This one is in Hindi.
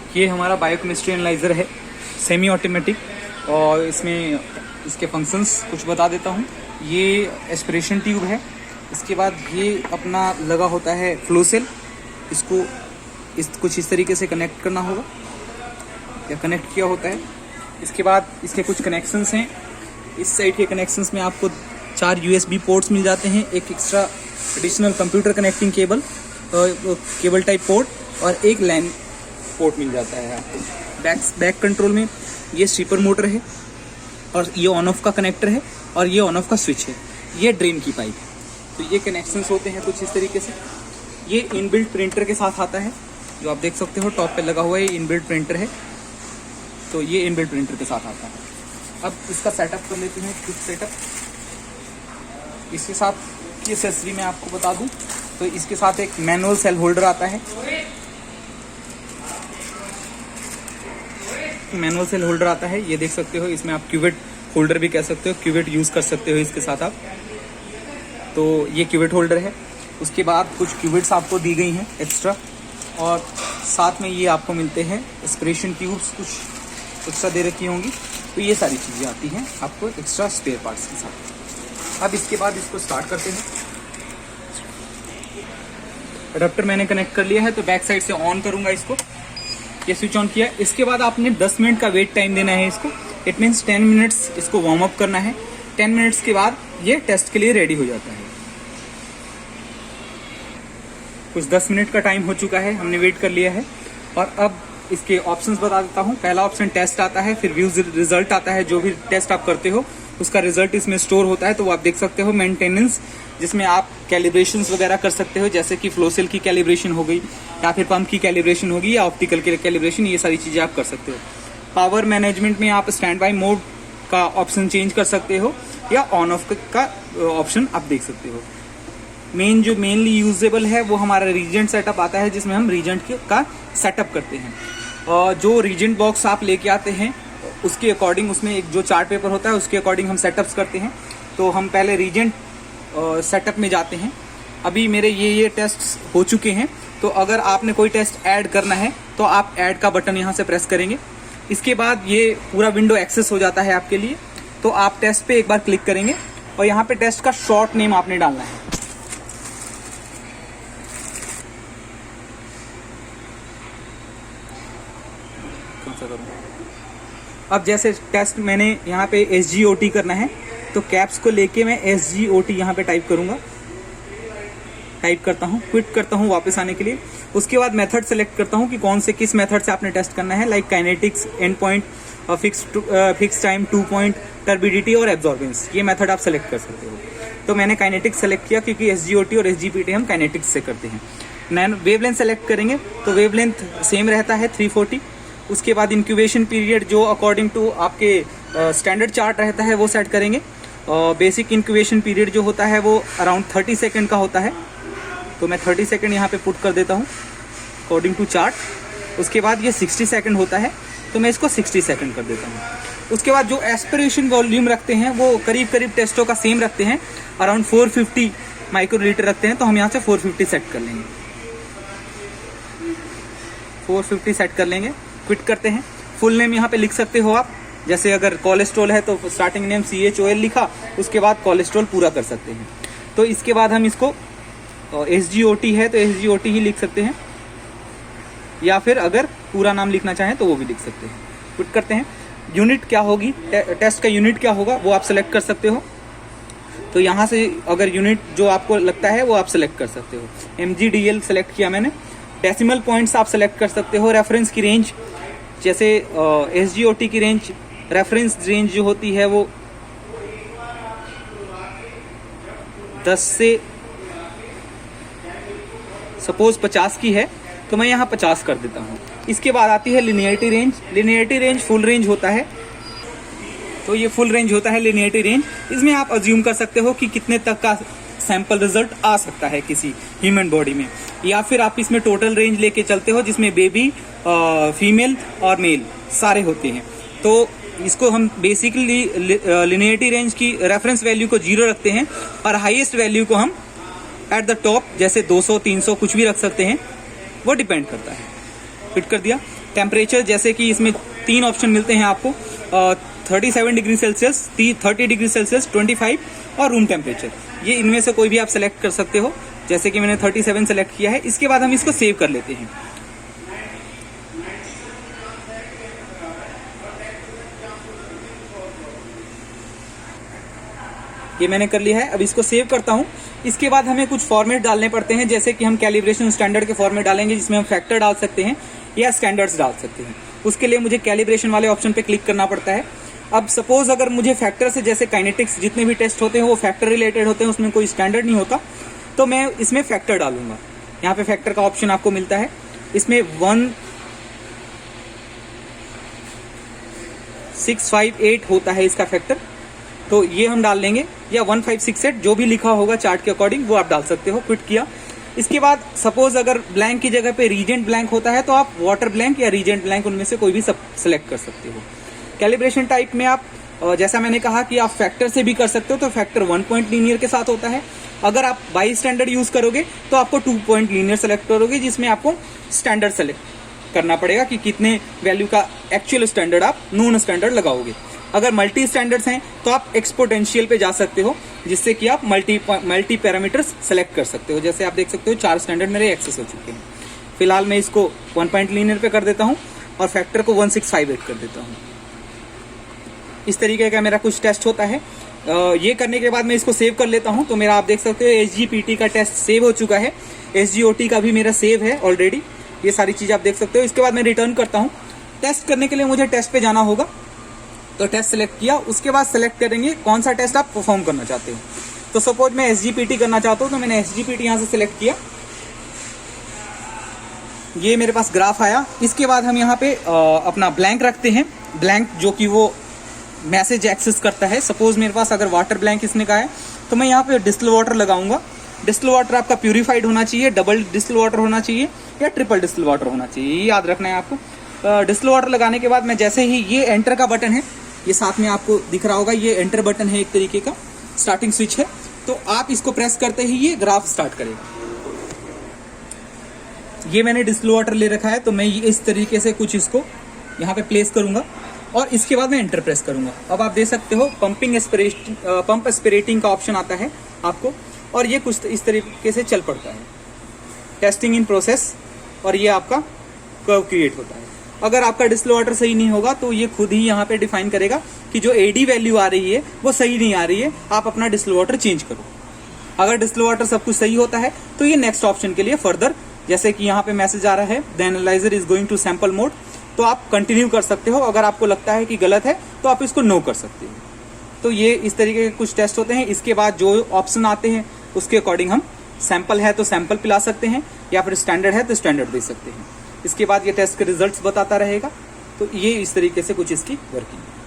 ये हमारा बायोकेमिस्ट्री एनालाइज़र है, सेमी ऑटोमेटिक, और इसमें इसके फंक्शंस कुछ बता देता हूँ। ये एस्पिरेशन ट्यूब है। इसके बाद ये अपना लगा होता है फ्लो सेल, इसको कुछ इस तरीके से कनेक्ट करना होगा या कनेक्ट किया होता है। इसके बाद इसके कुछ कनेक्शंस हैं। इस साइड के कनेक्शंस में आपको 4 USB पोर्ट्स मिल जाते हैं, एक extra additional computer connecting cable type port और एक लैन पोर्ट मिल जाता है आपको। बैक कंट्रोल में ये स्वीपर मोटर है और ये ऑन ऑफ का कनेक्टर है और ये ऑन ऑफ का स्विच है। ये ड्रेन की पाइप है। तो ये कनेक्शंस होते हैं कुछ इस तरीके से। ये इनबिल्ट प्रिंटर के साथ आता है, जो आप देख सकते हो टॉप पे लगा हुआ है, ये इनबिल्ट प्रिंटर है। तो ये इनबिल्ट प्रिंटर के साथ आता है। अब इसका सेटअप कर लेते हैं, कुछ सेटअप। इसके साथ की एक्सेसरी मैं आपको बता दूं तो इसके साथ एक मैनुअल सेल होल्डर आता है। मैनुअल सेल होल्डर आता है, ये देख सकते हो। इसमें आप क्यूवेट होल्डर भी कह सकते हो, क्यूवेट यूज़ कर सकते हो इसके साथ आप। तो ये क्यूवेट होल्डर है। उसके बाद कुछ क्यूवेट्स आपको दी गई हैं एक्स्ट्रा, और साथ में ये आपको मिलते हैं एस्पिरेशन ट्यूब्स, कुछ एक्स्ट्रा दे रखी होंगी। तो ये सारी चीज़ें आती हैं आपको एक्स्ट्रा स्पेयर पार्ट्स के साथ। अब इसके बाद इसको स्टार्ट करते हैं। अडैप्टर मैंने कनेक्ट कर लिया है, तो बैक साइड से ऑन करूंगा इसको। ये स्विच ऑन किया। इसके बाद आपने 10 मिनट का वेट टाइम देना है इसको। इट मीन्स 10 मिनट्स इसको वार्म अप करना है। 10 मिनट्स के बाद ये टेस्ट के लिए रेडी हो जाता है। कुछ 10 मिनट का टाइम हो चुका है, हमने वेट कर लिया है। और अब इसके ऑप्शंस बता देता हूँ। पहला ऑप्शन टेस्ट आता है, फिर व्यूज रिजल्ट आता है। जो भी टेस्ट आप करते हो उसका रिजल्ट इसमें स्टोर होता है, तो वो आप देख सकते हो। मेंटेनेंस, जिसमें आप कैलिब्रेशंस वगैरह कर सकते हो, जैसे कि फ्लो सेल की कैलिब्रेशन हो गई या फिर पंप की कैलिब्रेशन होगी या ऑप्टिकल की कैलिब्रेशन, ये सारी चीज़ें आप कर सकते हो। पावर मैनेजमेंट में आप स्टैंड बाय मोड का ऑप्शन चेंज कर सकते हो या ऑन ऑफ का ऑप्शन आप देख सकते हो। जो मेनली यूजेबल है वो हमारा रीजेंट सेटअप आता है, जिसमें हम रीजेंट का सेटअप करते हैं। और जो रीजेंट बॉक्स आप लेके आते हैं उसके अकॉर्डिंग, उसमें एक जो चार्ट पेपर होता है उसके अकॉर्डिंग हम सेटअप्स करते हैं। तो हम पहले रीजेंट सेटअप में जाते हैं। अभी मेरे ये टेस्ट हो चुके हैं। तो अगर आपने कोई टेस्ट ऐड करना है तो आप ऐड का बटन यहाँ से प्रेस करेंगे। इसके बाद ये पूरा विंडो एक्सेस हो जाता है आपके लिए। तो आप टेस्ट पे एक बार क्लिक करेंगे और यहाँ पे टेस्ट का शॉर्ट नेम आपने डालना है। अब जैसे टेस्ट मैंने यहाँ पे SGOT करना है, तो कैप्स को लेके मैं SGOT यहाँ पे टाइप करूँगा। टाइप करता हूँ, क्विट करता हूँ वापस आने के लिए। उसके बाद मेथड सेलेक्ट करता हूँ कि कौन से किस मेथड से आपने टेस्ट करना है, like kinetics, and point, fix time, 2 point, turbidity और एब्जॉर्बेंस। ये मेथड आप सेलेक्ट कर सकते हो। तो मैंने काइनेटिक्स सेलेक्ट किया, क्योंकि SGOT और SGPT हम काइनेटिक्स से करते हैं। वेवलेंथ सेलेक्ट करेंगे, तो वेवलेंथ सेम रहता है 340। उसके बाद इंक्यूबेशन पीरियड जो अकॉर्डिंग टू आपके स्टैंडर्ड चार्ट रहता है वो सेट करेंगे। बेसिक इंक्यूबेशन पीरियड जो होता है वो अराउंड 30 सेकेंड का होता है, तो मैं 30 सेकेंड यहाँ पे पुट कर देता हूँ अकॉर्डिंग टू चार्ट। उसके बाद ये 60 सेकेंड होता है, तो मैं इसको 60 सेकेंड कर देता हूँ। उसके बाद जो एस्पिरेशन वॉल्यूम रखते हैं वो करीब करीब टेस्टों का सेम रखते हैं, अराउंड 450 माइक्रोलीटर रखते हैं। तो हम यहाँ से 450 सेट कर लेंगे। 450 सेट कर लेंगे, क्विट करते हैं। फुल नेम यहाँ पे लिख सकते हो आप, जैसे अगर कोलेस्ट्रॉल है तो स्टार्टिंग नेम CHOL लिखा, उसके बाद कोलेस्ट्रॉल पूरा कर सकते हैं। तो इसके बाद हम इसको SGOT है तो SGOT ही लिख सकते हैं, या फिर अगर पूरा नाम लिखना चाहें तो वो भी लिख सकते हैं। क्विट करते हैं। यूनिट क्या होगी, टेस्ट का यूनिट क्या होगा वो आप सेलेक्ट कर सकते हो। तो यहाँ से अगर यूनिट जो आपको लगता है वो आप सेलेक्ट कर सकते हो। MGDL सेलेक्ट किया मैंने। डेसिमल पॉइंट्स आप सेलेक्ट कर सकते हो। रेफरेंस की रेंज, जैसे SGOT की रेंज, रेफरेंस रेंज जो होती है वो 10 से सपोज 50 की है, तो मैं यहाँ 50 कर देता हूँ। इसके बाद आती है linearity range. Linearity range full range होता है, तो ये फुल रेंज होता है लिनियरिटी रेंज। इसमें आप अज्यूम कर सकते हो कि कितने तक का सैंपल रिजल्ट आ सकता है किसी ह्यूमन बॉडी में, या फिर आप इसमें टोटल रेंज लेके चलते हो, जिसमें बेबी, फीमेल और मेल सारे होते हैं। तो इसको हम बेसिकली लिनियरिटी रेंज की रेफरेंस वैल्यू को 0 रखते हैं, और हाईएस्ट वैल्यू को हम एट द टॉप जैसे 200, 300 कुछ भी रख सकते हैं, वो डिपेंड करता है। फिट कर दिया। टेम्परेचर, जैसे कि इसमें 3 ऑप्शन मिलते हैं आपको, 37 डिग्री सेल्सियस, 30 डिग्री सेल्सियस, 25 और रूम टेम्परेचर। ये इनमें से कोई भी आप सेलेक्ट कर सकते हो, जैसे कि मैंने 37 सेलेक्ट किया है। इसके बाद हम इसको सेव कर लेते हैं। ये मैंने कर लिया है, अब इसको सेव करता हूं। इसके बाद हमें कुछ फॉर्मेट डालने पड़ते हैं, जैसे कि हम कैलिब्रेशन स्टैंडर्ड के फॉर्मेट डालेंगे, जिसमें हम फैक्टर डाल सकते हैं या स्टैंडर्ड्स डाल सकते हैं। उसके लिए मुझे कैलिब्रेशन वाले ऑप्शन पे क्लिक करना पड़ता है। अब सपोज अगर मुझे फैक्टर से, जैसे काइनेटिक्स जितने भी टेस्ट होते हैं वो फैक्टर रिलेटेड होते हैं, उसमें कोई स्टैंडर्ड नहीं होता, तो मैं इसमें फैक्टर डालूंगा। यहाँ पे फैक्टर का ऑप्शन आपको मिलता है, इसमें 1658 होता है इसका फैक्टर, तो ये हम डाल लेंगे, या 1568 जो भी लिखा होगा चार्ट के अकॉर्डिंग वो आप डाल सकते हो। क्विट किया। इसके बाद सपोज अगर ब्लैंक की जगह पे रीजेंट ब्लैंक होता है, तो आप वाटर ब्लैंक या रीजेंट ब्लैंक उनमें से कोई भी सेलेक्ट कर सकते हो। कैलिब्रेशन टाइप में आप, जैसा मैंने कहा कि आप फैक्टर से भी कर सकते हो, तो फैक्टर 1 पॉइंट लीनियर के साथ होता है। अगर आप बाई स्टैंडर्ड यूज करोगे तो आपको 2 पॉइंट लीनियर सेलेक्ट करोगे, जिसमें आपको स्टैंडर्ड सेलेक्ट करना पड़ेगा कि कितने वैल्यू का एक्चुअल स्टैंडर्ड आप नॉन स्टैंडर्ड लगाओगे। अगर मल्टी स्टैंडर्ड्स हैं तो आप एक्सपोनेंशियल पे जा सकते हो, जिससे कि आप मल्टी पैरामीटर्स सेलेक्ट कर सकते हो। जैसे आप देख सकते हो 4 स्टैंडर्ड मेरे एक्सेस हो चुके हैं। फिलहाल मैं इसको 1 पॉइंट लीनियर पे कर देता हूं और फैक्टर को 1658 कर देता हूं। इस तरीके का मेरा कुछ टेस्ट होता है। ये करने के बाद मैं इसको सेव कर लेता हूं, तो मेरा आप देख सकते हो SGPT का टेस्ट सेव हो चुका है, SGOT का भी मेरा सेव है ऑलरेडी। ये सारी चीज आप देख सकते हो। इसके बाद मैं रिटर्न करता हूं। टेस्ट करने के लिए मुझे टेस्ट पे जाना होगा, तो टेस्ट सेलेक्ट किया। उसके बाद सेलेक्ट करेंगे कौन सा टेस्ट आप परफॉर्म करना चाहते हो। तो सपोज मैं SGPT करना चाहता हूं, तो मैंने SGPT यहां से सिलेक्ट किया। ये मेरे पास ग्राफ आया। इसके बाद हम यहाँ पे अपना ब्लैंक रखते हैं, ब्लैंक जो कि वो मैसेज एक्सेस करता है। सपोज मेरे पास अगर वाटर ब्लैंक इसने का है, तो मैं यहाँ पे डिस्टिल वाटर लगाऊंगा। डिस्टिल वाटर आपका प्यूरिफाइड होना चाहिए, डबल डिस्टिल वाटर होना चाहिए या ट्रिपल डिस्टिल वाटर होना चाहिए, ये याद रखना है आपको। डिस्टिल वाटर लगाने के बाद मैं जैसे ही, ये एंटर का बटन है, ये साथ में आपको दिख रहा होगा, ये एंटर बटन है, एक तरीके का स्टार्टिंग स्विच है। तो आप इसको प्रेस करते ही ये ग्राफ स्टार्ट करेगा। ये मैंने डिस्टिल वाटर ले रखा है, तो मैं ये इस तरीके से कुछ इसको यहाँ पे प्लेस करूंगा और इसके बाद मैं एंटर प्रेस करूंगा। अब आप देख सकते हो पंप एस्पिरेटिंग का ऑप्शन आता है आपको, और ये कुछ इस तरीके से चल पड़ता है। टेस्टिंग इन प्रोसेस, और ये आपका कर्व क्रिएट होता है। अगर आपका डिस्टिल वाटर सही नहीं होगा तो ये खुद ही यहाँ पे डिफाइन करेगा कि जो AD वैल्यू आ रही है वो सही नहीं आ रही है, आप अपना डिस्टिल वाटर चेंज करो। अगर डिस्टिल वाटर सब कुछ सही होता है तो ये नेक्स्ट ऑप्शन के लिए फर्दर, जैसे कि यहाँ पे मैसेज आ रहा है the analyser is going to sample mode, तो आप कंटिन्यू कर सकते हो। अगर आपको लगता है कि गलत है तो आप इसको नो कर सकते हो। तो ये इस तरीके के कुछ टेस्ट होते हैं। इसके बाद जो ऑप्शन आते हैं उसके अकॉर्डिंग हम, सैंपल है तो सैंपल पिला सकते हैं, या फिर स्टैंडर्ड है तो स्टैंडर्ड दे सकते हैं। इसके बाद ये टेस्ट के रिजल्ट्स बताता रहेगा। तो ये इस तरीके से कुछ इसकी वर्किंग है।